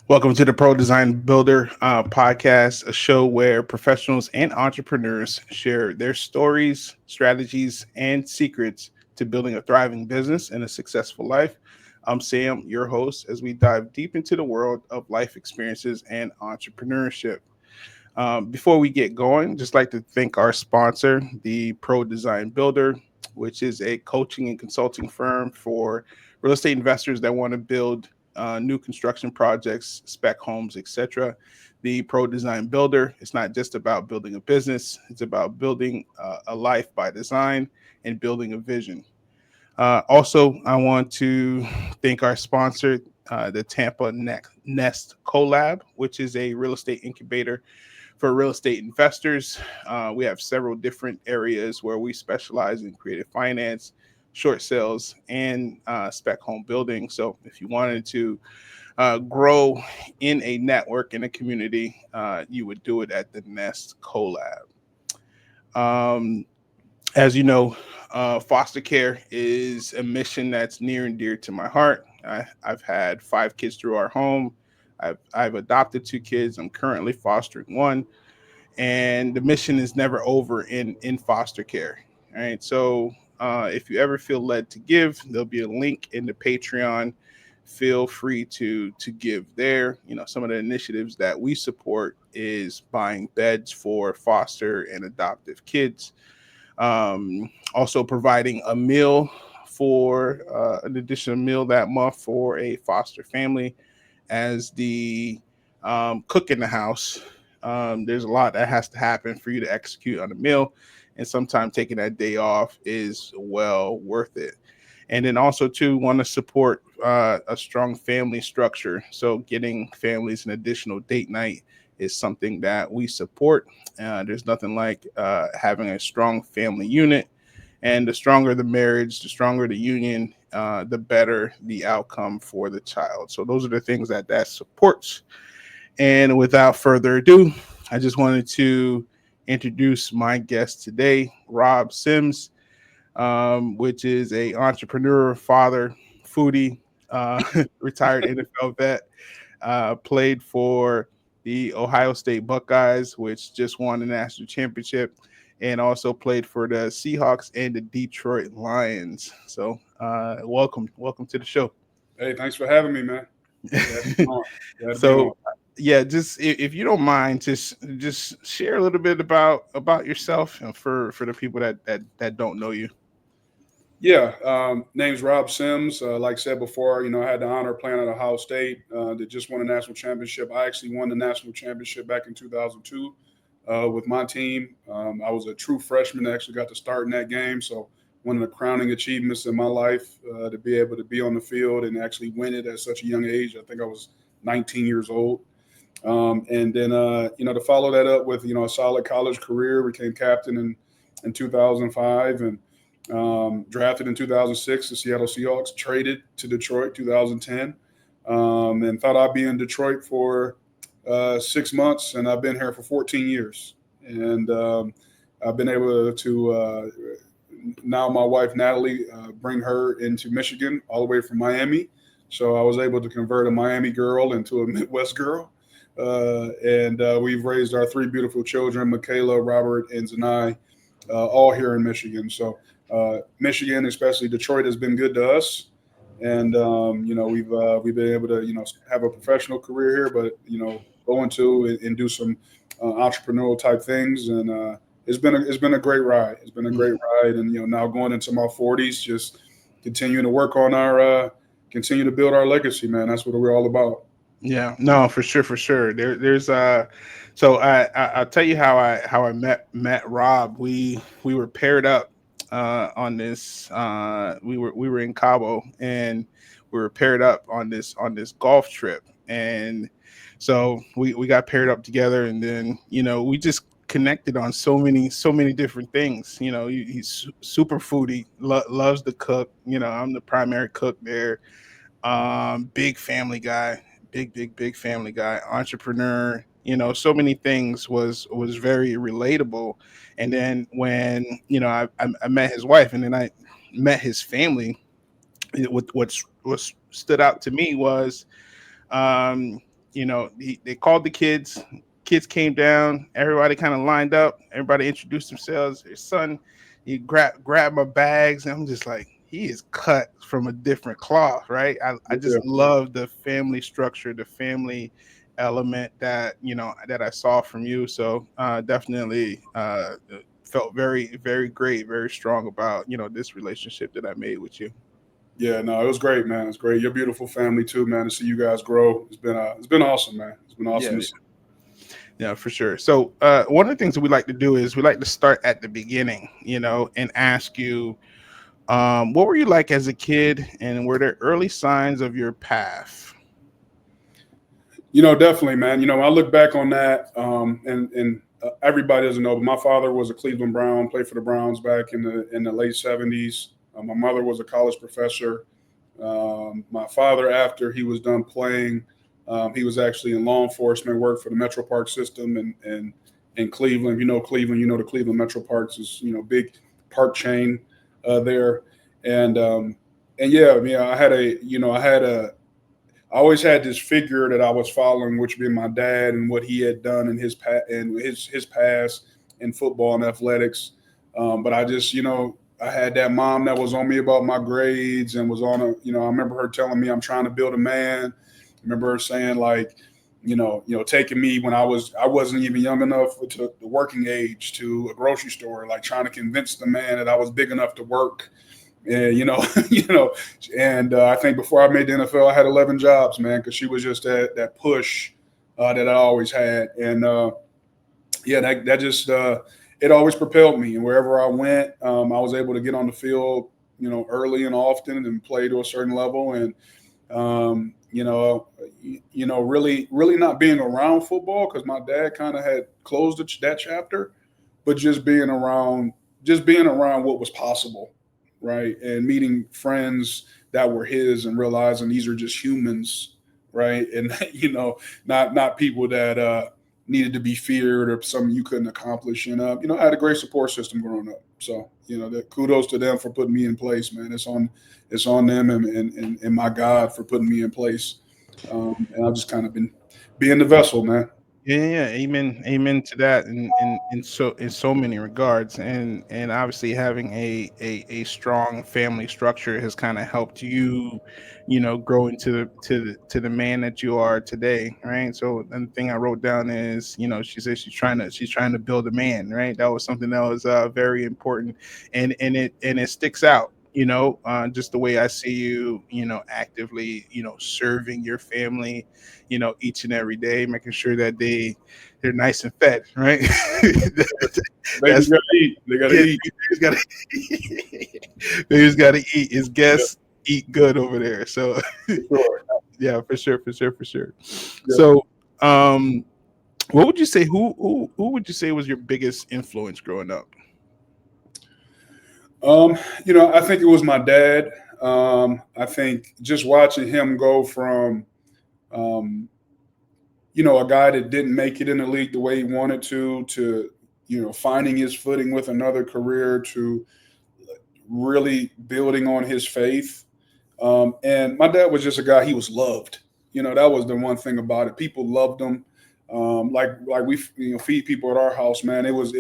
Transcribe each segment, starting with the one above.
Welcome to the Pro Design Builder podcast, a show where professionals and entrepreneurs share their stories, strategies, and secrets to building a thriving business and a successful life. I'm Sam, your host, as we dive deep into the world of life experiences and entrepreneurship. Before we get going, just like to thank our sponsor, the Pro Design Builder, which is a coaching and consulting firm for real estate investors that want to build new construction projects, spec homes, etc. The Pro Design Builder, it's not just about building a business, it's about building a life by design and building a vision. Also, I want to thank our sponsor, the Tampa Nest Collab, which is a real estate incubator for real estate investors. We have several different areas where we specialize in creative finance, short sales, and spec home building. So if you wanted to grow in a network in a community, you would do it at the Nest Collab. Um, as you know, foster care is a mission that's near and dear to my heart. I've had 5 kids through our home. I've adopted 2 kids. I'm currently fostering one, and the mission is never over in foster care. All right, so if you ever feel led to give, there'll be a link in the Patreon. Feel free to give there. You know, some of the initiatives that we support is buying beds for foster and adoptive kids. Also providing a meal for an additional meal that month for a foster family as the cook in the house. There's a lot that has to happen for you to execute on a meal, and sometimes taking that day off is well worth it. And then also too want to support a strong family structure. So getting families an additional date night is something that we support. There's nothing like having a strong family unit, and the stronger the marriage, the stronger the union, the better the outcome for the child. So those are the things that supports. And without further ado, I just wanted to introduce my guest today, Rob Sims, which is a entrepreneur, father, foodie, retired NFL vet, played for the Ohio State Buckeyes, which just won the national championship, and also played for the Seahawks and the Detroit Lions. So, welcome to the show. Hey, thanks for having me, man. Glad to be on. Glad to be on. So, yeah, just if you don't mind, just share a little bit about yourself, for the people that don't know you. Yeah, name's Rob Sims. Like I said before, I had the honor of playing at Ohio State. That just won a national championship. I actually won the national championship back in 2002 with my team. I was a true freshman that actually got to start in that game. So one of the crowning achievements in my life to be able to be on the field and actually win it at such a young age. I think I was 19 years old. And then, to follow that up with, a solid college career, became captain in 2005 and drafted in 2006 the Seattle Seahawks, traded to Detroit 2010, and thought I'd be in Detroit for 6 months, and I've been here for 14 years. And I've been able to, now my wife, Natalie, bring her into Michigan all the way from Miami. So I was able to convert a Miami girl into a Midwest girl. And we've raised our 3 beautiful children, Michaela, Robert, and Zanai, all here in Michigan. So Michigan, especially Detroit, has been good to us. And we've been able to have a professional career here, but go into and do some entrepreneurial type things. And it's been a great ride. It's been a great ride. And now going into my 40s, just continuing to work on our continue to build our legacy, man. That's what we're all about. Yeah, no, for sure, for sure. There's so I'll tell you how I met Rob. We were paired up on this. We were in Cabo, and we were paired up on this golf trip, and so we got paired up together, and then we just connected on so many different things. He's super foodie, loves to cook. I'm the primary cook there. Big family guy, big family guy, entrepreneur. So many things was very relatable. And then when I met his wife, and then I met his family, what stood out to me was, um they called the kids. Kids came down. Everybody kind of lined up. Everybody introduced themselves. Their son, he grabbed my bags, and I'm just like, he is cut from a different cloth, right? I Yeah. just love the family structure, the family element that I saw from you. So definitely felt very, very great, very strong about this relationship that I made with you. Yeah, no, it was great, man. It's great. Your beautiful family too, man. To see you guys grow, it's been awesome, man. It's been awesome Yeah, to see. yeah, for sure. So one of the things that we like to do is we like to start at the beginning, and ask you, what were you like as a kid, and were there early signs of your path? Definitely, man. I look back on that, and everybody doesn't know, but my father was a Cleveland Brown, played for the Browns back in the late '70s. My mother was a college professor. My father, after he was done playing, he was actually in law enforcement, worked for the Metro Park system in Cleveland. If you know Cleveland, you know the Cleveland Metro Parks is big park chain there, and yeah, I always had this figure that I was following, which being my dad and what he had done in his past in football and athletics. But I just, I had that mom that was on me about my grades and was on I remember her telling me I'm trying to build a man. I remember her saying like, taking me when I wasn't even young enough to the working age to a grocery store, like trying to convince the man that I was big enough to work. And you know, and I think before I made the NFL, I had 11 jobs, man, because she was just that push that I always had, and yeah, that just it always propelled me. And wherever I went, I was able to get on the field, early and often, and play to a certain level. And um, you know, really, really not being around football because my dad kind of had closed that chapter, but just being around what was possible, right, and meeting friends that were his, and realizing these are just humans, right, and not people that needed to be feared or something you couldn't accomplish. And I had a great support system growing up. So kudos to them for putting me in place, man. It's on them and my God for putting me in place. And I've just kind of been being the vessel, man. Yeah, yeah, yeah. Amen, amen to that, in so many regards, and obviously having a strong family structure has kind of helped you, grow into the man that you are today, right? So, and the thing I wrote down is, she says she's trying to build a man, right? That was something that was very important, and it sticks out. Just the way I see you, actively, serving your family, each and every day, making sure that they're nice and fed, right? Babies That's got to eat. They got to yeah, eat. baby's gotta baby's gotta eat. His Yeah, guests eat good over there. So for sure. yeah, for sure, for sure, for sure. Yeah. So um what would you say who would you say was your biggest influence growing up? I think it was my dad. I think just watching him go from um, a guy that didn't make it in the league the way he wanted to finding his footing with another career, to really building on his faith. And my dad was just a guy, he was loved. That was the one thing about it. People loved him. Like we feed people at our house, man. It was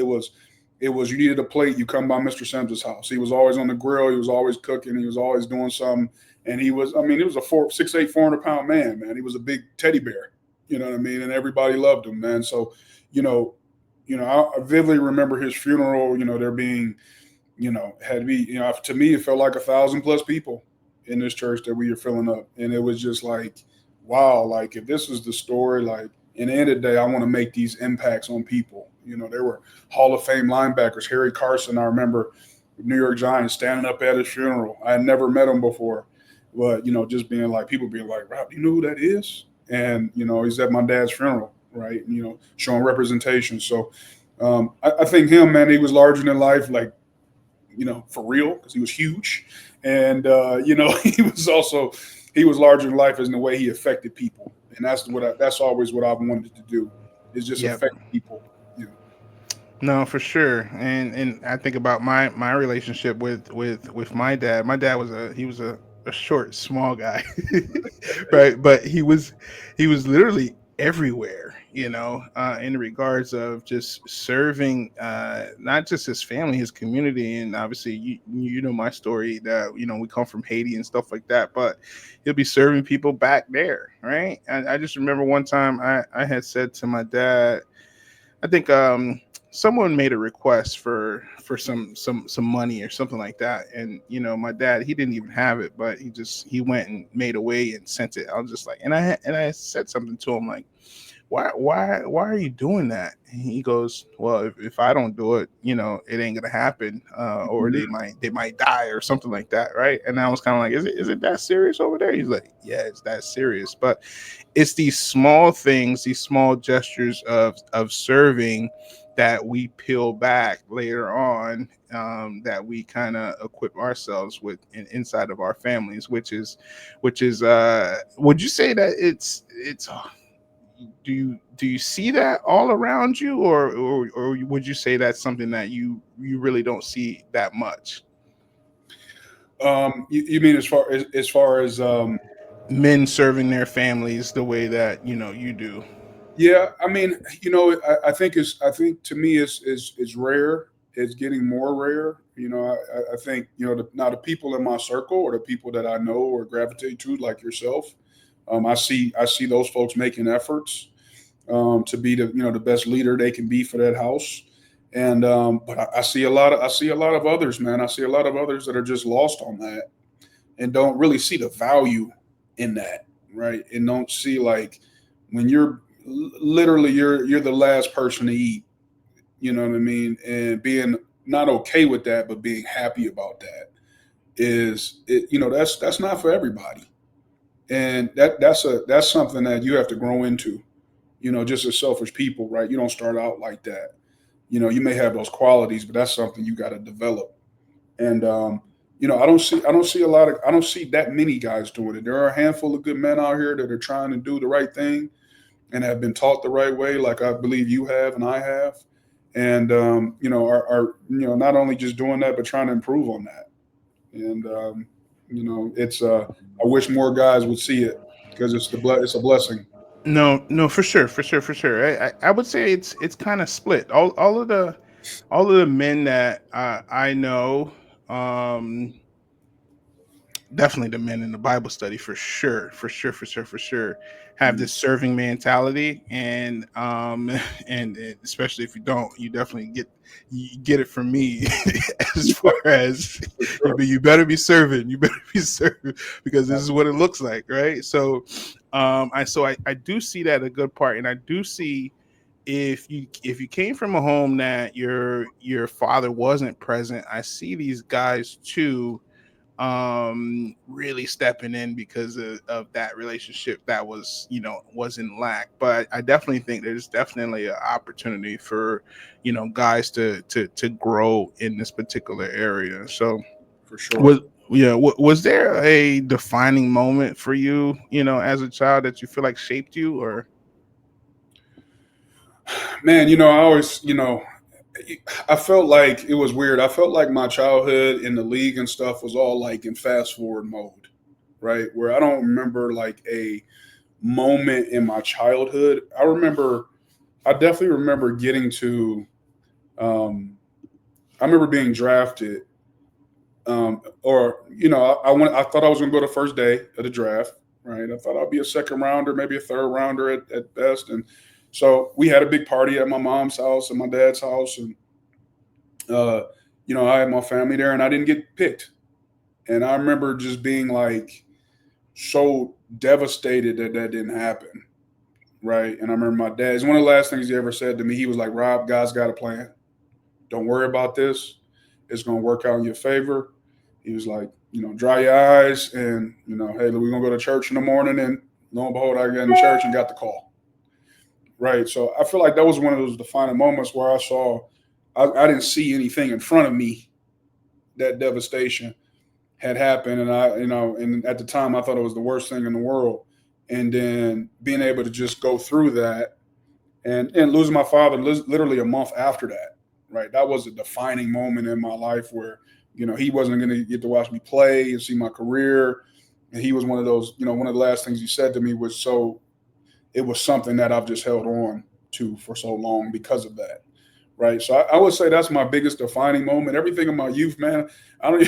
you needed a plate, you come by Mr. Sims's house. He was always on the grill, he was always cooking, he was always doing something. And he was a 6'8", 400-pound man, man. He was a big teddy bear. You know what I mean? And everybody loved him, man. So, you know, I vividly remember his funeral, there being, had to be, to me, it felt like 1,000+ people in this church that we were filling up. And it was just like, wow, like if this is the story, like in the end of the day, I want to make these impacts on people. There were Hall of Fame linebackers, Harry Carson, I remember, New York Giants, standing up at his funeral. I had never met him before, but just being like, people being like, Rob, do you know who that is? And he's at my dad's funeral, right? Showing representation. So I think him, man, he was larger than life, like for real, because he was huge, and he was larger than life as in the way he affected people, and that's always what I've wanted to do, is just Yep. affect people. You know. No, for sure. And I think about my relationship with my dad. My dad was a short, small guy. Right? But he was literally everywhere, in regards of just serving, not just his family, his community. And obviously, you know my story that, we come from Haiti and stuff like that, but he'll be serving people back there, right? I just remember one time I had said to my dad, I think someone made a request for some money or something like that, and my dad, he didn't even have it, but he went and made a way and sent it. I was just like, and I said something to him like, why are you doing that? And he goes, well, if I don't do it, it ain't gonna happen, or Mhm. they might die or something like that, right? And I was kind of like, is it that serious over there? He's like, yeah, it's that serious. But it's these small things, these small gestures of serving that we peel back later on, that we kind of equip ourselves with inside of our families, which is would you say that it's do you see that all around you, or would you say that's something that you really don't see that much? You mean as far as Men serving their families the way that you do. yeah, I mean, I think to me it's rare. It's getting more rare. I think now the people in my circle or the people that I know or gravitate to, like yourself, I see those folks making efforts to be the best leader they can be for that house. And but I see a lot of others, man. I see a lot of others that are just lost on that and don't really see the value in that, right? And don't see like when literally you're the last person to eat, you know what I mean? And being not okay with that, but being happy about that that's not for everybody. And that's something that you have to grow into, just as selfish people, right? You don't start out like that. You may have those qualities, but that's something you got to develop. And I don't see that many guys doing it. There are a handful of good men out here that are trying to do the right thing and have been taught the right way, like I believe you have and I have. And are not only just doing that, but trying to improve on that. And it's I wish more guys would see it because it's a blessing. No, no, for sure, for sure, for sure. I would say it's kind of split. All of the men that I know, um, definitely the men in the Bible study, for sure, for sure, for sure, for sure, have Mm, this serving mentality, and and especially if you don't, you get it from me. As far as for sure. you better be serving, you better be serving, because this is what it looks like, right? So I do see that a good part, and I do see, if you came from a home that your father wasn't present, I see these guys too, really stepping in because of that relationship that was in lack. But I definitely think there's definitely an opportunity for guys to grow in this particular area. So For sure. was yeah was there a defining moment for you, as a child, that you feel like shaped you? Or Man, I felt like it was weird. I felt like my childhood in the league and stuff was all like in fast forward mode, right? Where I don't remember like a moment in my childhood. I definitely remember getting to, um, I remember being drafted, or I thought I was going to go the first day of the draft, right? I thought I'd be a second rounder, maybe a third rounder at best, and so we had a big party at my mom's house and my dad's house, and uh, I had my family there, and I didn't get picked, and I remember just being like so devastated that that didn't happen, right? And I remember my dad. It's one of the last things he ever said to me. He was like, "Rob, God's got a plan. Don't worry about this. It's going to work out in your favor." He was like, dry your eyes and, hey, we're going to go to church in the morning. And lo and behold, I got in church and got the call. Right. So I feel like that was one of those defining moments where I didn't see anything in front of me. That devastation had happened. And and at the time I thought it was the worst thing in the world. And then being able to just go through that and losing my father literally a month after that, right? That was a defining moment in my life where he wasn't going to get to watch me play and see my career, and he was one of those. One of the last things he said to me was, "So it was something that I've just held on to for so long because of that. Right. So I would say that's my biggest defining moment. Everything in my youth, man, I don't,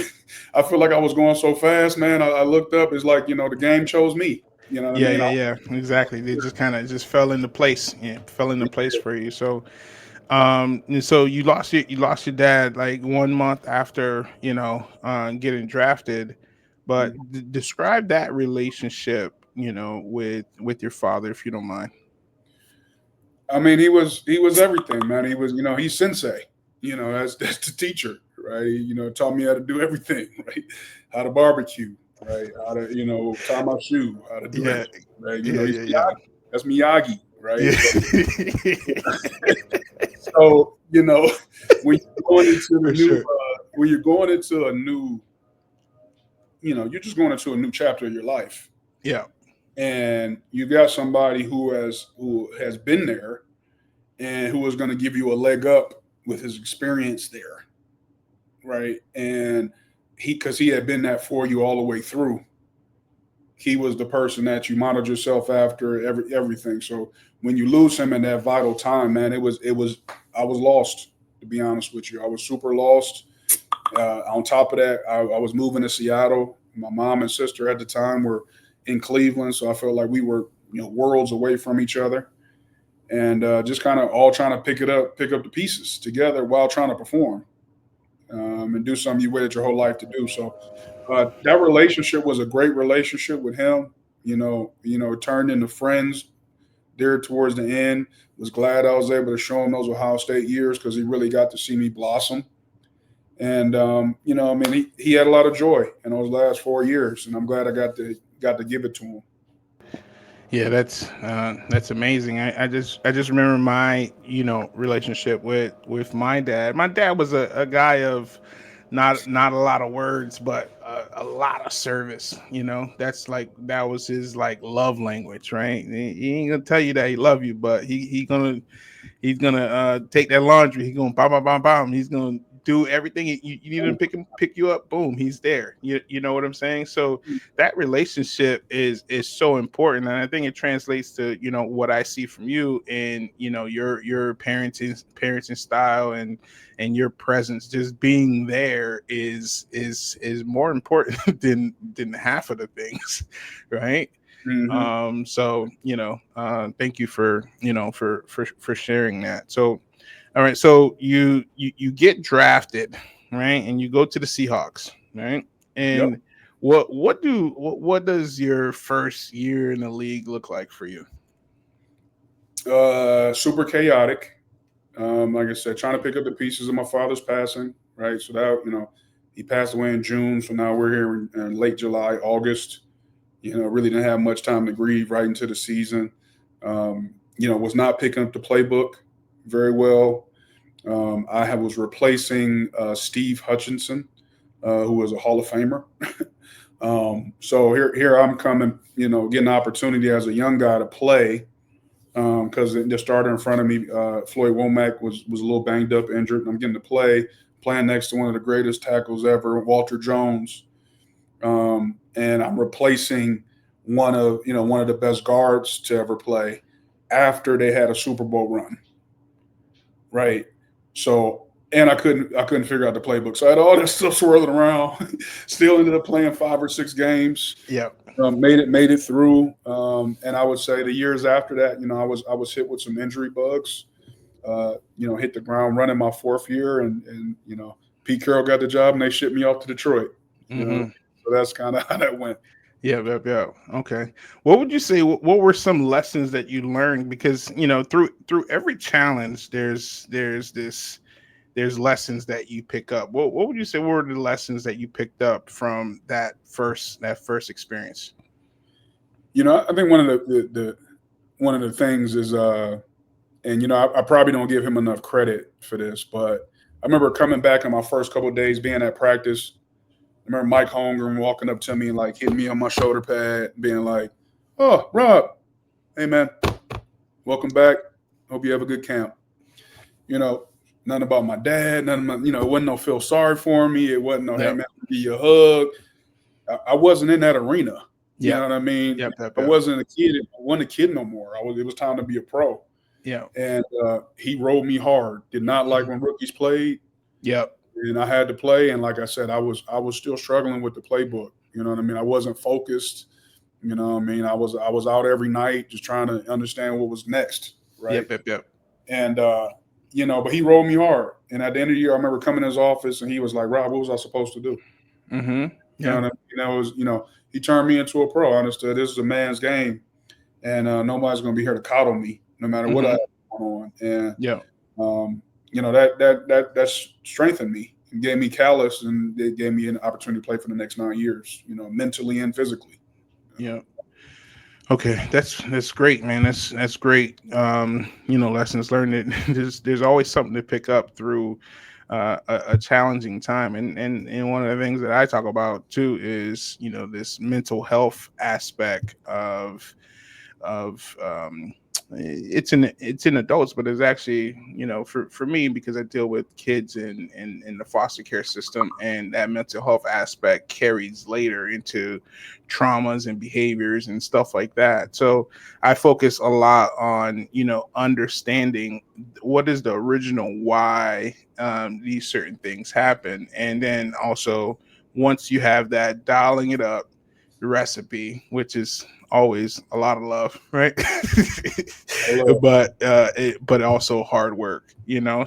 I feel like I was going so fast, man. I looked up, it's like, the game chose me. You know what I Yeah, mean? yeah, yeah. Exactly. They just kind of just fell into place. Yeah, fell into place for you. So, and so you lost your dad like 1 month after getting drafted, but describe that relationship, with your father, if you don't mind. I mean, he was everything, man. He was, he's sensei. That's the teacher, right? Taught me how to do everything, right? How to barbecue, right? How to, tie my shoe, how to do Yeah, everything, right? yeah, He's yeah, yeah, Miyagi. That's Miyagi, right? So, yeah. so when you're going into the For new, sure. when you're going into a new, you're just going into a new chapter of your life, Yeah, and you got somebody who has been there and who is going to give you a leg up with his experience there, right? And because he had been that for you all the way through. He was the person that you modeled yourself after, everything. So when you lose him in that vital time, man, it was I was lost, to be honest with you. I was super lost. On top of that, I was moving to Seattle. My mom and sister at the time were in Cleveland, so I felt like we were worlds away from each other, and just kind of all trying to pick up the pieces together while trying to perform, and do something you waited your whole life to do. So that relationship was a great relationship with him. It turned into friends there towards the end. Was glad I was able to show him those Ohio State years because he really got to see me blossom. And I mean, he had a lot of joy in those last 4 years, and I'm glad I got to give it to him. yeah. That's amazing. I just remember my relationship with my dad. My dad was a guy of not a lot of words, but a lot of service. That's like that was his like love language, right? He ain't gonna tell you that he love you, but he's gonna take that laundry. He's gonna bam bam bam bam. He's gonna do everything you need him to pick you up. Boom, he's there. You know what I'm saying? So that relationship is so important, and I think it translates to what I see from you and your parenting style and your presence. Just being there is more important than half of the things, right? Hmm. So thank you for for sharing that. So all right, so you get drafted, right, and you go to the Seahawks, right? Yep. And what does your first year in the league look like for you? Super chaotic. Like I said, trying to pick up the pieces of my father's passing, right? So that, he passed away in June. So now we're here in late July, August. Really didn't have much time to grieve right into the season. Was not picking up the playbook very well. Was replacing Steve Hutchinson, who was a Hall of Famer. So here I'm coming, getting an opportunity as a young guy to play because the starter in front of me, Floyd Womack, was a little banged up, injured. I'm getting to play, playing next to one of the greatest tackles ever, Walter Jones, and I'm replacing one of the best guards to ever play after they had a Super Bowl run, right? So and I couldn't figure out the playbook, so I had all that stuff swirling around. Still ended up playing 5 or 6 games. Yep. Made it through, and I would say the years after that, I was hit with some injury bugs. Hit the ground running my fourth year, and Pete Carroll got the job, and they shipped me off to Detroit. Mm-hmm. So that's kind of how that went. Yeah, yeah, yeah. Okay. What would you say? What were some lessons that you learned? Because through every challenge, there's lessons that you pick up. What would you say were the lessons that you picked up from that first experience? I think one of the things is, and I probably don't give him enough credit for this, but I remember coming back in my first couple of days being at practice. I remember Mike Holmgren walking up to me and like hitting me on my shoulder pad, being like, "Oh, Rob, hey man, welcome back. Hope you have a good camp." You know, Nothing about my dad. Nothing. It wasn't no feel sorry for me. It wasn't no, hey Yep. man, give you a hug. I wasn't in that arena. You know Yep. what I mean? Yep. Yep. I Yep. wasn't a kid. I wasn't a kid no more. It was time to be a pro. Yep. And he rode me hard. Did not like when rookies played, Yep. and I had to play. And like I said, I was still struggling with the playbook. You know what I mean? I wasn't focused. You know what I mean? I was out every night just trying to understand what was next, right? Yep. Yep. Yep. And but he rode me hard. And at the end of the year, I remember coming in his office and he was like, "Rob, what was I supposed to do?" Mm-hmm. You know Yeah. what I mean? He turned me into a pro. I understood this is a man's game, and nobody's going to be here to coddle me, no matter what I Mm-hmm. have going on. And Yeah. that strengthened me and gave me callous, and it gave me an opportunity to play for the next 9 years. Mentally and physically. Yeah. Okay, that's great, man. That's great. Lessons learned. There's always something to pick up through a challenging time, and one of the things that I talk about too is this mental health aspect of it's in adults, but it's actually for me, because I deal with kids in the foster care system, and that mental health aspect carries later into traumas and behaviors and stuff like that. So I focus a lot on understanding what is the original why these certain things happen, and then also once you have that, dialing it up, the recipe, which is always a lot of love, right? Hello. but also hard work,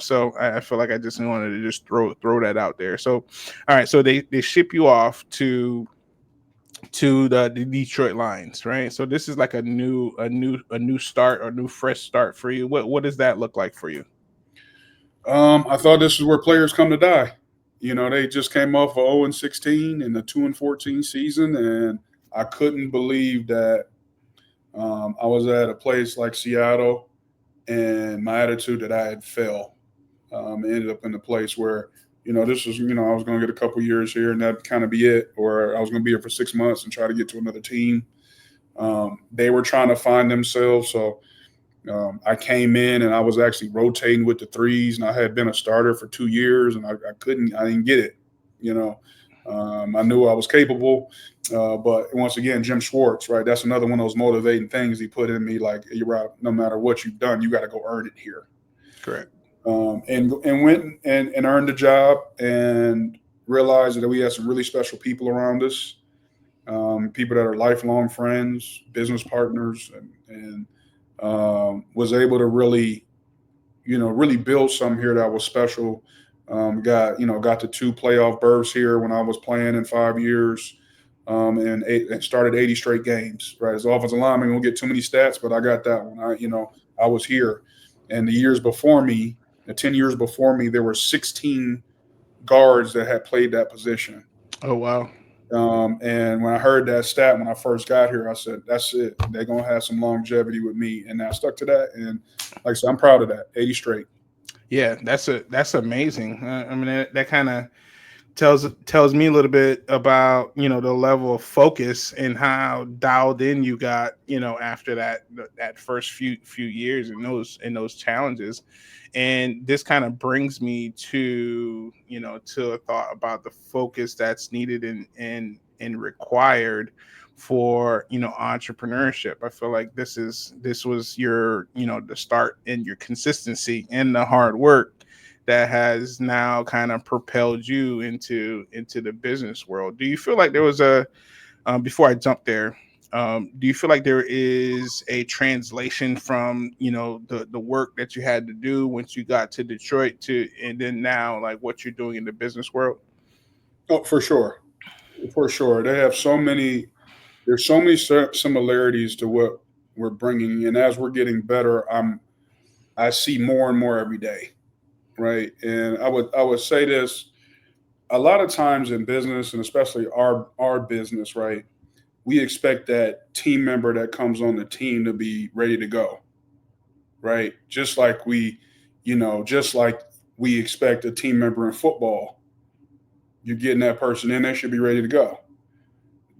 So I feel like I just wanted to just throw that out there. So, all right, so they ship you off to the Detroit Lions, right? So this is like a new start, or new fresh start for you. What does that look like for you? I thought this is where players come to die. They just came off a 0-16 and a 2-14 season, and I couldn't believe that I was at a place like Seattle, and my attitude that I had fell. Ended up in a place where this was I was going to get a couple years here, and that kind of be it, or I was going to be here for 6 months and try to get to another team. They were trying to find themselves, so I came in and I was actually rotating with the threes, and I had been a starter for 2 years, and I didn't get it. You know, I knew I was capable, but once again, Jim Schwartz, right? That's another one of those motivating things he put in me. Like, you're right. No matter what you've done, you got to go earn it here. Correct. And went and earned the job, and realized that we had some really special people around us, people that are lifelong friends, business partners, and was able to really, really build something here that was special. Got to 2 playoff berths here when I was playing in 5 years, and started 80 straight games. Right, as offensive lineman, we won't get too many stats, but I got that one. I was here, and the 10 years before me, there were 16 guards that had played that position. Oh wow. And when I heard that stat when I first got here, I said, "That's it. They're gonna have some longevity with me," and I stuck to that. And like I said, I'm proud of that. 80 straight. Yeah, that's amazing. I mean, that kind of tells me a little bit about the level of focus and how dialed in you got after that first few years and those challenges. And this kind of brings me to a thought about the focus that's needed and required for entrepreneurship. I feel like this was your the start, and your consistency and the hard work that has now kind of propelled you into the business world. Do you feel like there was a before I jump there, do you feel like there is a translation from the work that you had to do once you got to Detroit to, and then now, like, what you're doing in the business world? Oh, for sure, for sure. They have so many. There's so many similarities to what we're bringing, and as we're getting better, I see more and more every day, right? And I would say this a lot of times in business, and especially our business, right? We expect that team member that comes on the team to be ready to go, right? Just like we expect a team member in football. You're getting that person in, they should be ready to go.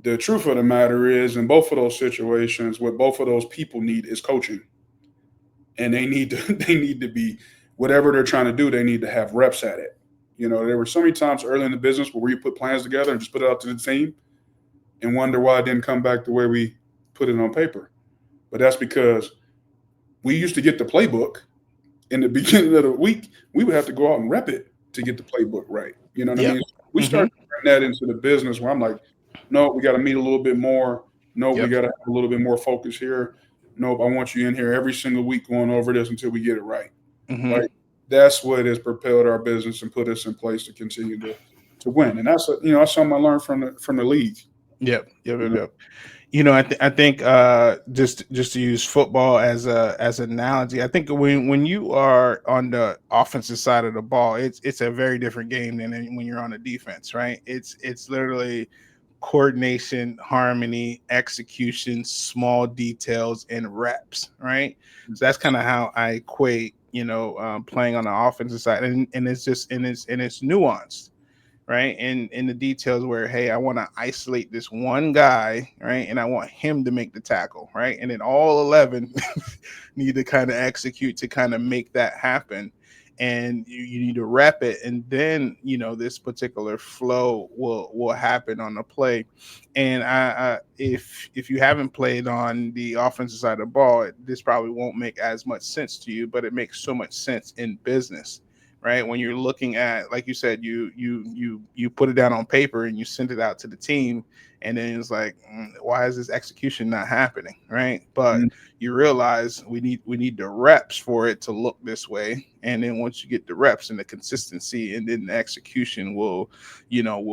The truth of the matter is, in both of those situations, what both of those people need is coaching, and they need to they need to be whatever they're trying to do. They need to have reps at it. There were so many times early in the business where we put plans together and just put it out to the team, and wonder why it didn't come back the way we put it on paper. But that's because we used to get the playbook in the beginning of the week. We would have to go out and rep it to get the playbook right. You know what I Yep. mean? We Hmm. started to bring that into the business where I'm like, no, we got to meet a little bit more. No, we Yep. got to have a little bit more focus here. Nope, I want you in here every single week going over this until we get it right. Hmm. Right. That's what has propelled our business and put us in place to continue to win. And that's something I learned from the league. Yep. Yep. You Yep. know, Yep. I think just to use football as an analogy, I think when you are on the offensive side of the ball, it's a very different game than when you're on the defense, right? It's literally coordination, harmony, execution, small details, and reps, right? So that's kind of how I equate, playing on the offensive side, and it's just and it's nuanced, right? And in the details where, hey, I want to isolate this one guy, right? And I want him to make the tackle, right? And then all 11 need to kind of execute to kind of make that happen. And you need to rep it, and then this particular flow will happen on the play. And if you haven't played on the offensive side of the ball, this probably won't make as much sense to you, but it makes so much sense in business, right? When you're looking at, like you said, you put it down on paper and you send it out to the team, and then it's like, why is this execution not happening, right? But Mhm. you realize we need the reps for it to look this way, and then once you get the reps and the consistency, and then the execution will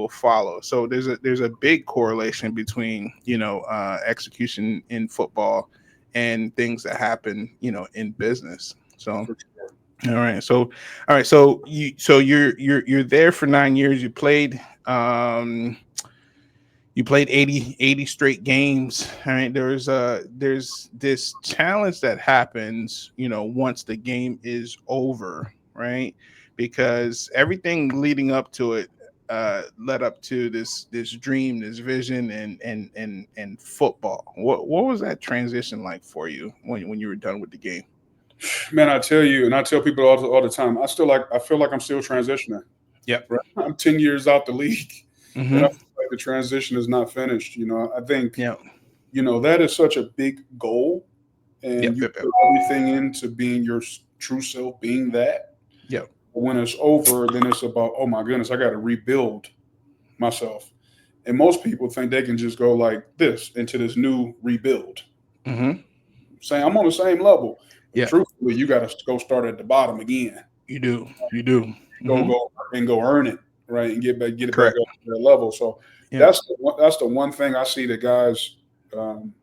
follow. So there's a big correlation between execution in football and things that happen in business. So For sure. all right. So you're there for 9 years. You played 80 straight games. All right. There's this challenge that happens, once the game is over, right? Because everything leading up to it led up to this dream, this vision, and football. What was that transition like for you when you were done with the game? Man, I tell you, and I tell people all the time, I feel like I'm still transitioning. Yep. Right? I'm 10 years out the league, and I Mm-hmm. feel like the transition is not finished. I think, Yep. that is such a big goal, and Yep. you Yep. Yep. put everything into being your true self, being that. Yep. But when it's over, then it's about, oh my goodness, I got to rebuild myself. And most people think they can just go like this into this new rebuild. Mm-hmm. Saying I'm on the same level, but Yeah. truthfully, you got to go start at the bottom again. You do. You do. Go Mm-hmm. go and go earn it, right, and get it back Correct. up to that level. So Yeah. that's the one thing I see that guys um,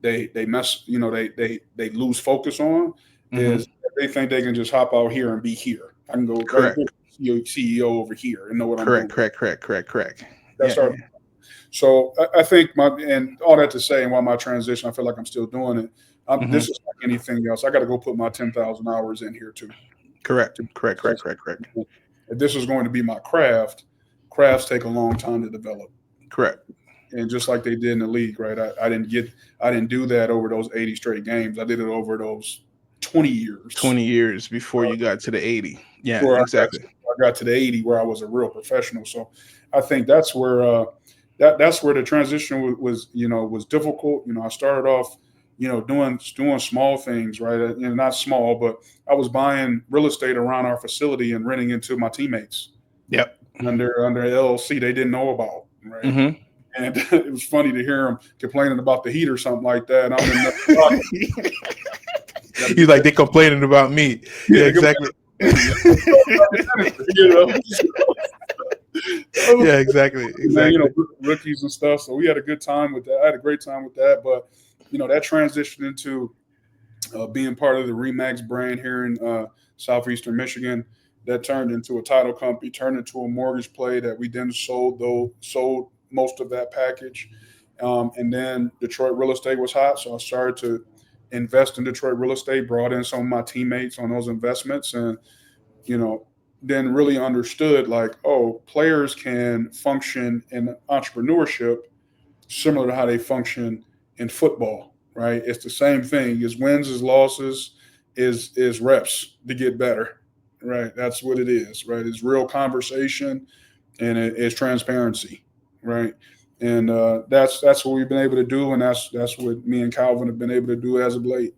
they mess they lose focus on Mm-hmm. is they think they can just hop out here and be here. I can go right Correct. here, CEO over here, and know what I'm Correct. doing. Correct. Correct. Correct. Correct. Yeah. That's our Yeah. So I think and all that to say, and while my transition, I feel like I'm still doing it. Mm-hmm. This is like anything else. I got to go put my 10,000 hours in here too. Correct. To be Correct. Correct. successful. Correct. Correct. If this is going to be my craft, crafts take a long time to develop. Correct. And just like they did in the league, right? I didn't do that over those 80 straight games. I did it over those 20 years 20 years before you got to the 80. Yeah. before Exactly. I got to the 80 where I was a real professional. So I think that's where that's where the transition was difficult. I started off doing small things, right? Not small, but I was buying real estate around our facility and renting into my teammates Yep. under LLC they didn't know about, right? Mm-hmm. And it was funny to hear them complaining about the heat or something like that. I'm in the gotta He's get like, that. they complaining about me. Yeah. Yeah, Exactly. you know. Yeah. Exactly. Man, Exactly. rookies and stuff. So we had a good time with that. I had a great time with that. But that transition into being part of the Remax brand here in southeastern Michigan, that turned into a title company, turned into a mortgage play that we then sold most of that package. And then Detroit real estate was hot, so I started to invest in Detroit real estate. Brought in some of my teammates on those investments, and you know, then really understood like, oh, players can function in entrepreneurship similar to how they function in football, right? It's the same thing. Is wins, is losses, is reps to get better, right? That's what it is, right? It's real conversation and it's transparency, right? And that's what we've been able to do, and that's what me and Calvin have been able to do as of late.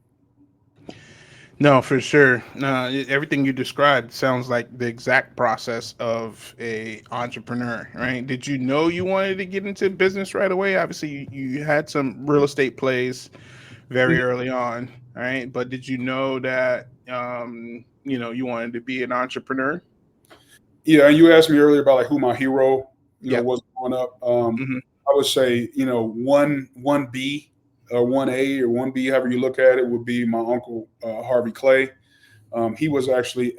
No, for sure. Everything you described sounds like the exact process of a entrepreneur, right? Did you know you wanted to get into business right away? Obviously, you had some real estate plays very early on, right? But did you know that you wanted to be an entrepreneur? Yeah, and you asked me earlier about like who my hero, Yep. was growing up. Hmm. I would say, one B or one A or one B, however you look at it, would be my uncle Harvey Clay. He actually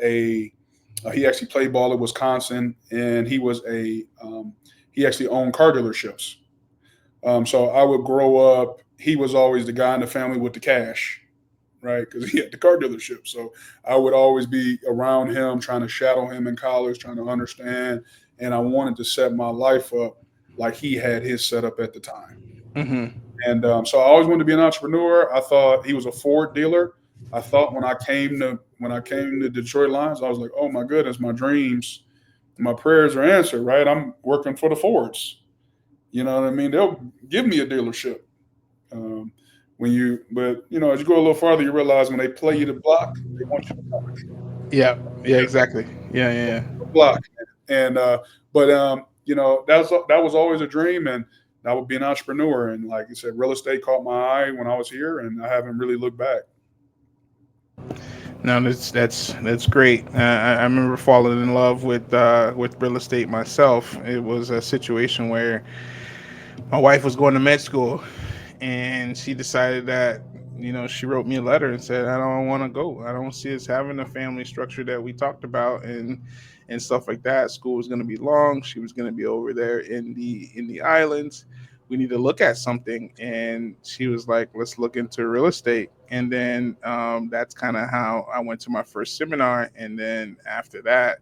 played ball at Wisconsin, and he actually owned car dealerships. So I would grow up. He was always the guy in the family with the cash, right? Because he had the car dealership. So I would always be around him, trying to shadow him in college, trying to understand. And I wanted to set my life up like he had his set up at the time. Hmm. And so I always wanted to be an entrepreneur. I thought he was a Ford dealer. I thought when I came to Detroit Lions, I was like, oh my goodness, my dreams, my prayers are answered, right? I'm working for the Fords. You know what I mean? They'll give me a dealership. Um, but as you go a little farther, you realize when they play you the block, they want you Yeah. Yeah. Exactly. Yeah. Yeah. Yeah. to block. And but that was always a dream, and I would be an entrepreneur. And like you said, real estate caught my eye when I was here, and I haven't really looked back. No, that's great. I remember falling in love with real estate myself. It was a situation where my wife was going to med school, and she decided that she wrote me a letter and said I don't want to go. I don't see us having a family structure that we talked about, and stuff like that. School was going to be long. She was going to be over there in the islands. We need to look at something, and she was like, let's look into real estate. And then that's kind of how I went to my first seminar. And then after that,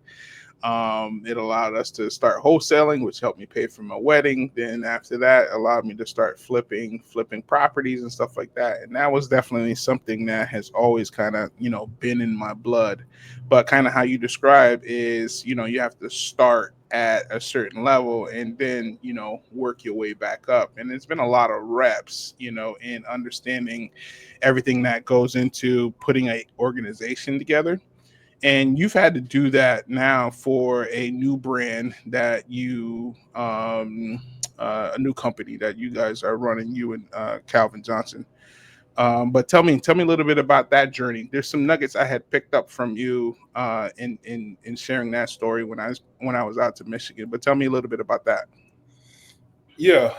it allowed us to start wholesaling, which helped me pay for my wedding. Then after that, allowed me to start flipping properties and stuff like that. And that was definitely something that has always kind of been in my blood. But kind of how you describe is you have to start at a certain level and then work your way back up. And it's been a lot of reps in understanding everything that goes into putting a organization together, and you've had to do that now for a new brand that a new company that you guys are running, you and Calvin Johnson. But tell me a little bit about that journey. There's some nuggets I had picked up from you in sharing that story when I was out to Michigan. But tell me a little bit about that. Yeah,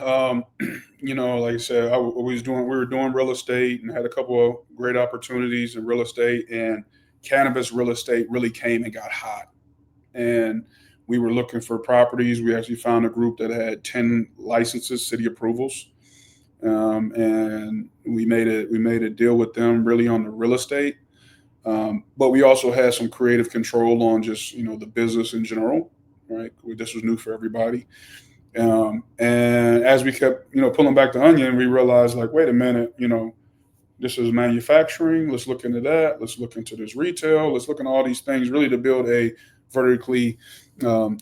like I said, we were doing real estate and had a couple of great opportunities in real estate, and cannabis real estate really came and got hot. And we were looking for properties. We actually found a group that had 10 licenses, city approvals, and we made a deal with them really on the real estate. But we also had some creative control on just the business in general, right? This was new for everybody. And as we kept pulling back the onion, we realized like, wait a minute, this is manufacturing. Let's look into that. Let's look into this retail. Let's look into all these things really to build a vertically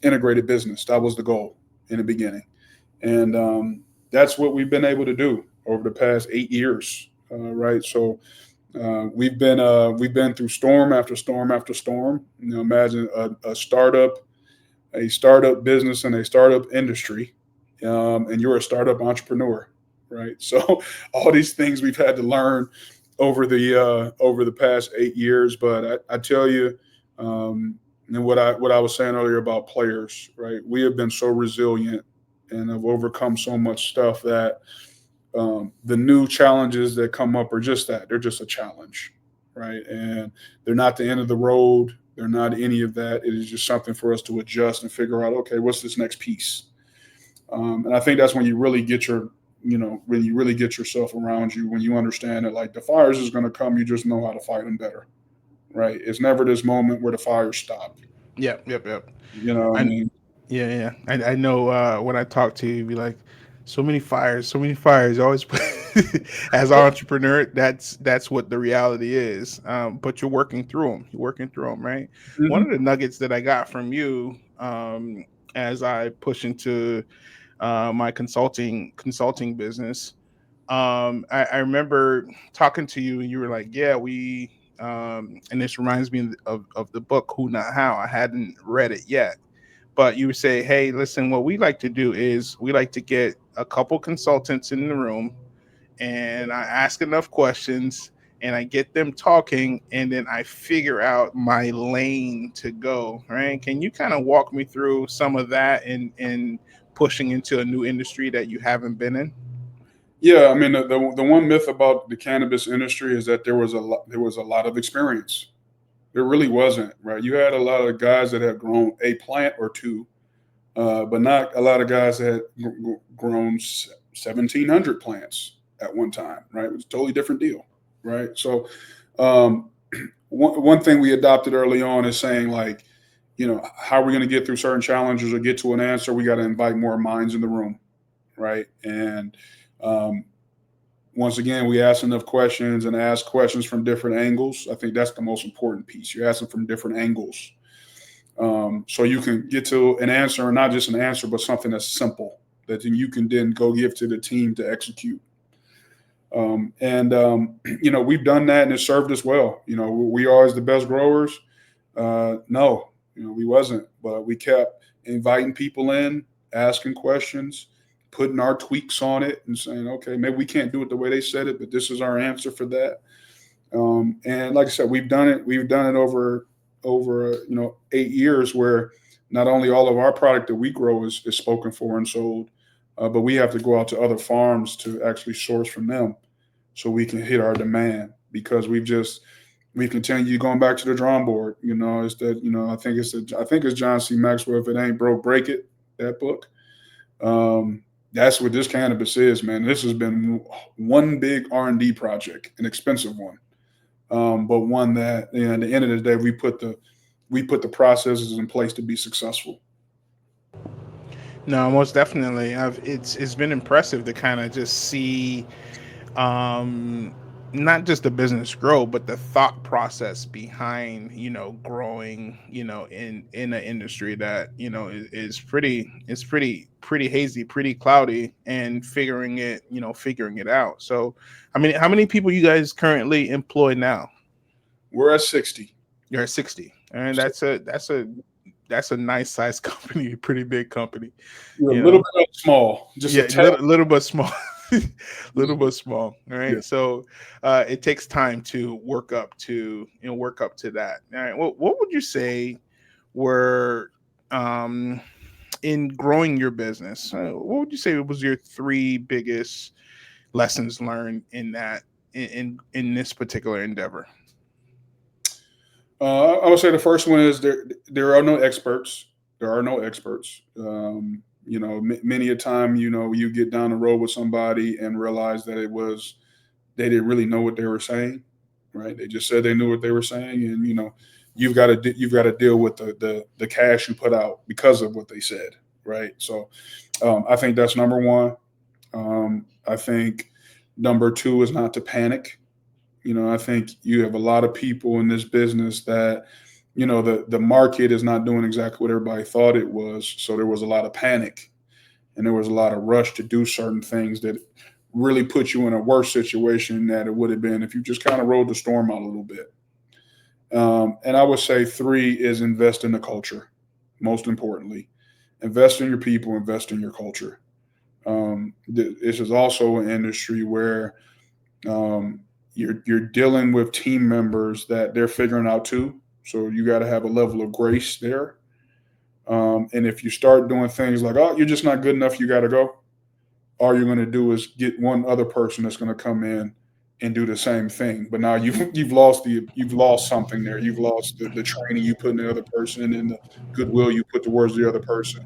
integrated business. That was the goal in the beginning, and that's what we've been able to do over the past 8 years. Right, so we've been through storm after storm after storm. Imagine a startup business in a startup industry, and you're a startup entrepreneur, right? So all these things we've had to learn over the past 8 years. But I tell you, and what I was saying earlier about players, right? We have been so resilient and have overcome so much stuff that the new challenges that come up are just that, they're just a challenge, right? And they're not the end of the road. They're not any of that. It is just something for us to adjust and figure out, okay, what's this next piece? And I think that's when you really get when you really get yourself around you, when you understand that like the fires is going to come, you just know how to fight them better, right? It's never this moment where the fires stop. Yep, yep, yep. You know what I I mean? Yeah, yeah. I know when I talk to you, you'd be like, so many fires, so many fires. You always as an entrepreneur, that's what the reality is. But you're working through them. You're working through them, right? One Hmm. of the nuggets that I got from you as I push into my consulting business. I remember talking to you, and you were like, "Yeah, we." And this reminds me of the book "Who Not How." I hadn't read it yet, but you would say, "Hey, listen, what we like to do is we like to get a couple consultants in the room, and I ask enough questions." And I get them talking, and then I figure out my lane to go. Right? Can you kind of walk me through some of that and pushing into a new industry that you haven't been in? Yeah, I mean the one myth about the cannabis industry is that there was a lot of experience. There really wasn't, right? You had a lot of guys that had grown a plant or two, but not a lot of guys that had grown 1,700 plants at one time, right? It was a totally different deal, right? So, um, one thing we adopted early on is saying, like, how are we going to get through certain challenges or get to an answer? We got to invite more minds in the room, right? And um, once again, we ask enough questions and ask questions from different angles. I think that's the most important piece. You ask them from different angles, so you can get to an answer, and not just an answer, but something that's simple that then you can then go give to the team to execute. And we've done that, and it served us well. We always the best growers. No, we wasn't, but we kept inviting people in, asking questions, putting our tweaks on it, and saying, okay, maybe we can't do it the way they said it, but this is our answer for that. And like I said, we've done it. We've done it over 8 years, where not only all of our product that we grow is spoken for and sold, but we have to go out to other farms to actually source from them, so we can hit our demand, because we've continued going back to the drawing board. It's that I think it's John C. Maxwell. If it ain't broke, break it. That book. That's what this cannabis is, man. This has been one big R&D project, an expensive one, but one that, at the end of the day, we put the processes in place to be successful. No, most definitely. It's been impressive to kind of just see, um not just the business grow, but the thought process behind, growing, in an industry that, is pretty hazy, pretty cloudy, and figuring it out. So, I mean, how many people you guys currently employ now? We're at 60. You're at 60, and that's a nice size company, pretty big company, We're a you little know. bit small, just a Yeah, tad. little but small. Little but small. All Yeah. right. So it takes time to work up to that. All right. Well, what would you say were, um in growing your business? What would you say was your three biggest lessons learned in that in this particular endeavor? I would say the first one is there are no experts. There are no experts. Many a time, you get down the road with somebody and realize that they didn't really know what they were saying, right? They just said they knew what they were saying, and you've got to deal with the cash you put out because of what they said, right? So, I think that's number one. I think number two is not to panic. I think you have a lot of people in this business that, the market is not doing exactly what everybody thought it was. So there was a lot of panic, and there was a lot of rush to do certain things that really put you in a worse situation that it would have been if you just kind of rode the storm out a little bit. And I would say three is invest in the culture. Most importantly, invest in your people, invest in your culture. This is also an industry where, um, you're dealing with team members that they're figuring out too. So you got to have a level of grace there. And if you start doing things like, oh, you're just not good enough, you got to go, all you're going to do is get one other person that's going to come in and do the same thing. But now you've lost something there. You've lost the training you put in the other person and the goodwill you put towards the other person.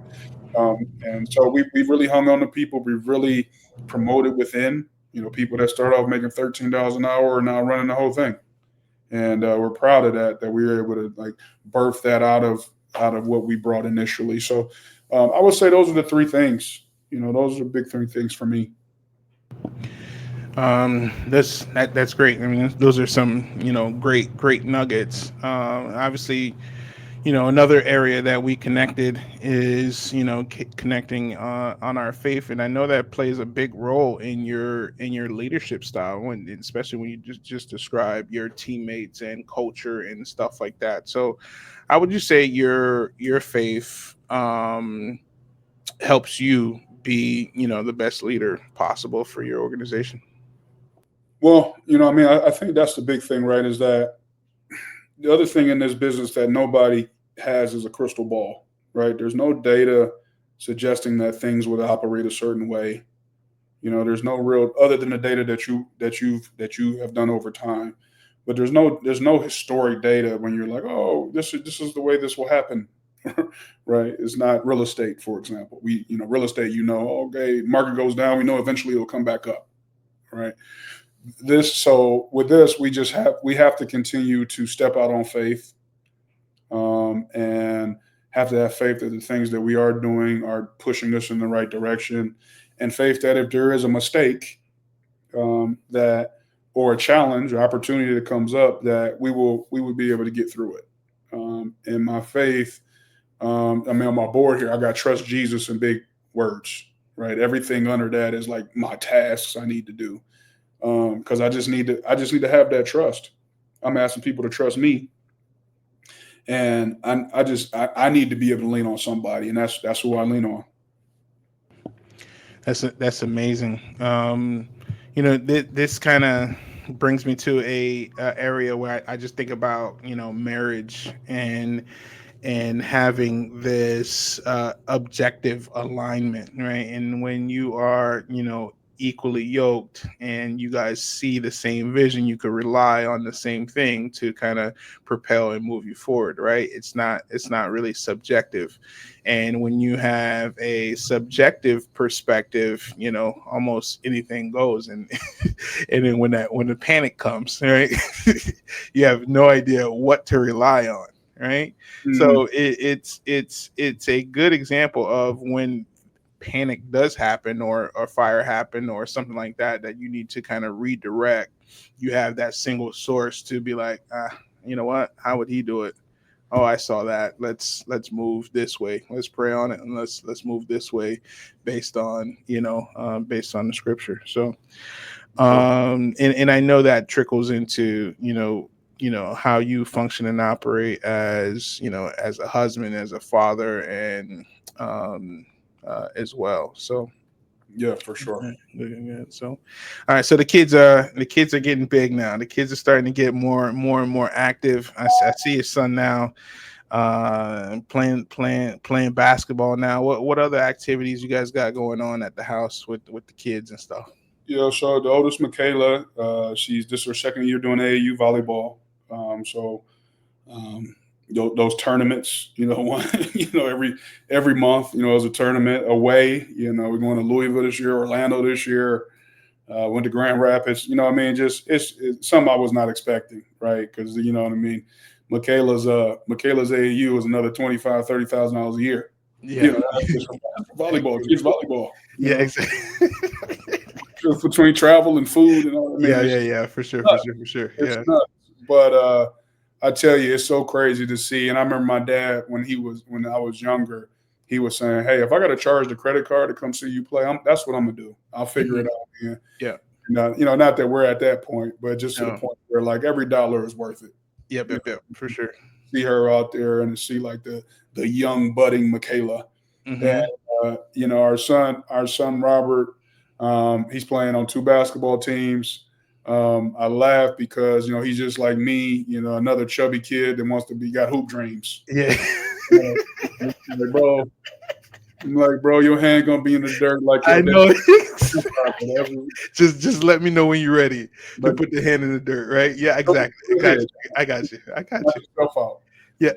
And so we've really hung on to people. We've really promoted within. People that start off making $13 an hour are now running the whole thing, and we're proud of that. That we were able to like birth that out of what we brought initially. So, I would say those are the three things. Those are the big three things for me. That's great. I mean, those are some, great nuggets. Obviously, Another area that we connected is, connecting on our faith, and I know that plays a big role in your leadership style, when, especially when you just describe your teammates and culture and stuff like that. So, how would you say your faith helps you be, the best leader possible for your organization? Well, I mean, I think that's the big thing, right? Is that the other thing in this business that nobody has is a crystal ball, right? There's no data suggesting that things would operate a certain way. There's no real other than the data that you have done over time. But there's no historic data when you're like, oh, this is the way this will happen. Right? It's not real estate, for example. Real estate, okay, market goes down, we know eventually it'll come back up. Right. So with this, we have to continue to step out on faith, and have to have faith that the things that we are doing are pushing us in the right direction, and faith that if there is a mistake, that or a challenge or opportunity that comes up, that we would be able to get through it. And my faith, I mean, on my board here, I got trust Jesus in big words, right? Everything under that is like my tasks I need to do, because I just need to have that trust. I'm asking people to trust me, and I need to be able to lean on somebody, and that's who I lean on. That's amazing. This kind of brings me to a area where I just think about, marriage and having this objective alignment, right? And when you are, equally yoked and you guys see the same vision, you could rely on the same thing to kind of propel and move you forward, right? It's not really subjective. And when you have a subjective perspective, almost anything goes. And and then when the panic comes, right, you have no idea what to rely on, right? Mm, So it's a good example of when panic does happen, or fire happen or something like that, that you need to kind of redirect. You have that single source to be like, you know what, how would he do it? Oh, I saw that. Let's move this way. Let's pray on it, and let's move this way, based on, based on the scripture. So, and I know that trickles into, how you function and operate as, as a husband, as a father, and um as well. So, yeah, for sure. so, all right. So the kids are getting big now. The kids are starting to get more and more active. I see your son now, playing basketball now. What other activities you guys got going on at the house with the kids and stuff? So the oldest, Michaela, she's this her second year doing AAU volleyball. So um, those tournaments, one, every month, is a tournament away. We're going to Louisville this year, Orlando this year. Went to Grand Rapids. I mean, just it's something I was not expecting, right? Because you know what I mean. Michaela's AAU is another $25,000-$30,000 a year. Yeah, That's just for volleyball, kids volleyball. yeah, exactly. Just between travel and food and all. I mean, Yeah, it's yeah, yeah, for sure, for nuts. sure, for sure. It's Yeah. nuts. But I tell you, it's so crazy to see. And I remember my dad when I was younger, he was saying, "Hey, if I got to charge the credit card to come see you play, that's what I'm gonna do. I'll figure Hmm. it out, man." Yeah. Not that we're at that point, but just to the No. point where like every dollar is worth it. Yep, You yep, yep, for sure. See her out there and see like the young budding Michaela. And Hmm. our son Robert, he's playing on two basketball teams. I laugh because he's just like me, another chubby kid that wants to be got hoop dreams. Yeah. You like, bro, I'm like, bro, your hand gonna be in the dirt like I your dad. know. Whatever. Just let me know when you're ready to But put the hand in the dirt, right? Yeah, go exactly. I got ahead, you. I got you. I got knock you. yourself out. Yeah.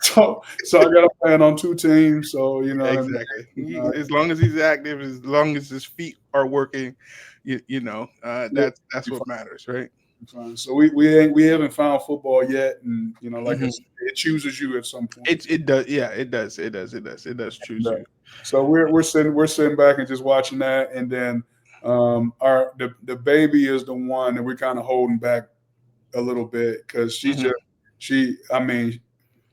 So I got to plan on two teams. So Yeah, what I mean. exactly. Uh, As long as he's active, as long as his feet are working, yeah, that's be what matters, right? fine. So we haven't found football yet, and like I Hmm. said, it chooses you at some point. It does. Yeah, it does choose No. you. So we're sitting back and just watching that, and then the baby is the one that we're kind of holding back a little bit because she's Hmm. just I mean,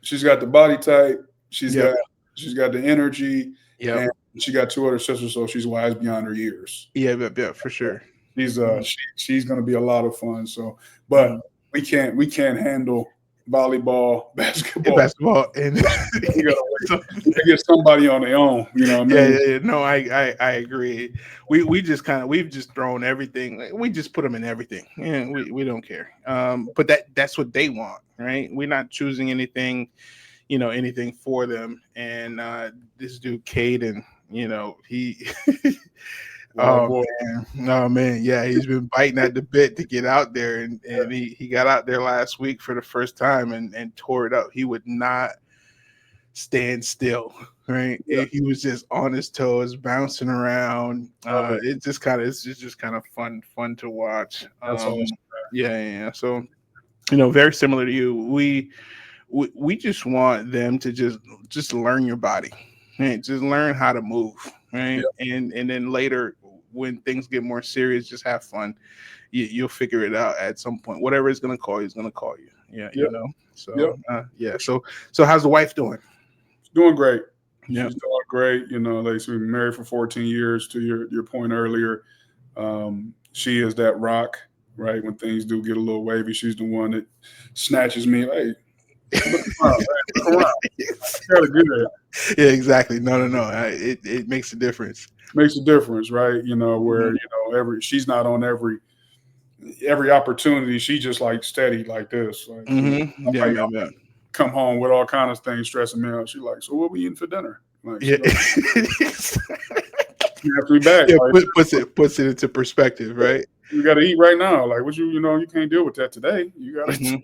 she's got the body type, she's Yep. got she's got the energy, Yep. and she got two other sisters, so she's wise beyond her years. Yeah. Yep. Yep. For sure. Mhm. She's going to be a lot of fun. So, but Mhm. we can't handle volleyball, In basketball. basketball and We gotta so, get somebody on their own. You know what I yeah, mean? yeah, yeah. No, I agree. We just kind of we've just thrown everything. We just put them in everything. Yeah, we don't care. But that's what they want, right? We're not choosing anything, anything for them. And this dude, Caden, he Oh oh boy, man, yeah, he's been biting at the bit to get out there, and he got out there last week for the first time and tore it up. He would not stand still, right? yeah, He was just on his toes, bouncing around. love it. It's just kind of fun to watch. That's awesome. Yeah, yeah, yeah. So very similar to you. We just want them to just learn your body, right? Just learn how to move, right? Yep, And then later when things get more serious, just have fun. You'll figure it out at some point. Whatever it's gonna call you is gonna call you. Yeah, yep, yep. So yeah. So how's the wife doing? She's doing great. Yeah. She's doing great. Like so we've been married for 14 years. To your point earlier, she is that rock. Right when things do get a little wavy, she's the one that snatches me. Hey, look around, hey, look around. Got it good. Yeah, exactly. No. It makes a difference. Makes a difference, right? Where Mhm. every she's not on every opportunity. She just like steady like this. Like Yeah, I yeah. come home with all kind of things stressing me out. She like, so what we eating for dinner? Like she Yeah. like, you have to be back. Yeah, Like puts it into perspective, right? you got to eat right now. Like what you can't deal with that today. You got to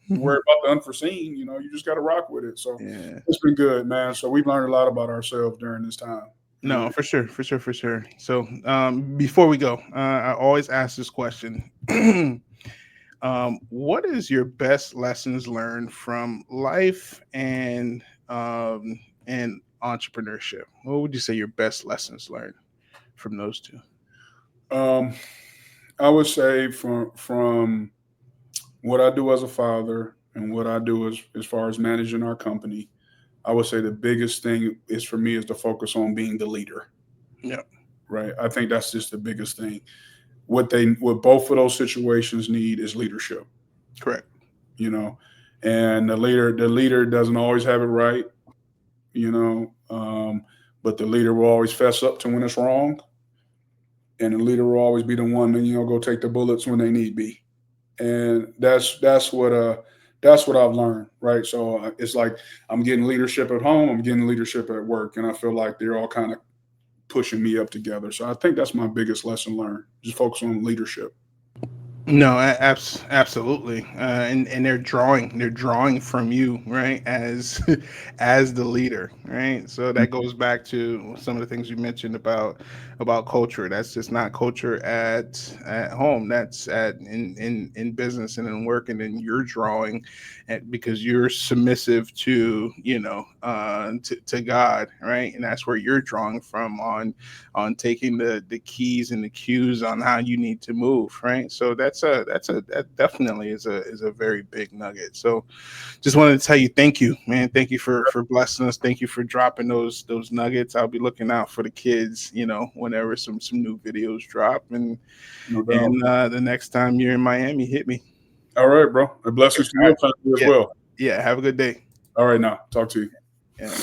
Hmm. worry about the unforeseen. You just got to rock with it. So Yeah. it's been good, man. So we've learned a lot about ourselves during this time. No, for sure, for sure, for sure. So, before we go, I always ask this question: what is your best lessons learned from life and entrepreneurship? What would you say your best lessons learned from those two? Um, I would say from what I do as a father and what I do as far as managing our company, I would say the biggest thing is for me is to focus on being the leader. Yeah, Right. I think that's just the biggest thing. What both of those situations need is leadership. correct. You know, and the leader doesn't always have it right. You know, but the leader will always fess up to when it's wrong, and the leader will always be the one that go take the bullets when they need be. And that's what I've learned, right? So it's like I'm getting leadership at home, I'm getting leadership at work, and I feel like they're all kind of pushing me up together. So I think that's my biggest lesson learned. Just focus on leadership. No, absolutely, and they're drawing from you, right, as as the leader, right. So that goes back to some of the things you mentioned about culture. That's just not culture at home. That's at in business and in work, and then you're drawing, because you're submissive to to God, right, and that's where you're drawing from on taking the keys and the cues on how you need to move, right? So that definitely is a very big nugget. So just wanted to tell you thank you, man. Thank you for blessing us. Thank you for dropping those nuggets. I'll be looking out for the kids, whenever some new videos drop, No doubt. and the next time you're in Miami, hit me. All right, bro. And blessings to All your right. family as Yeah, well. yeah. Have a good day. All right, now talk to you. Yeah.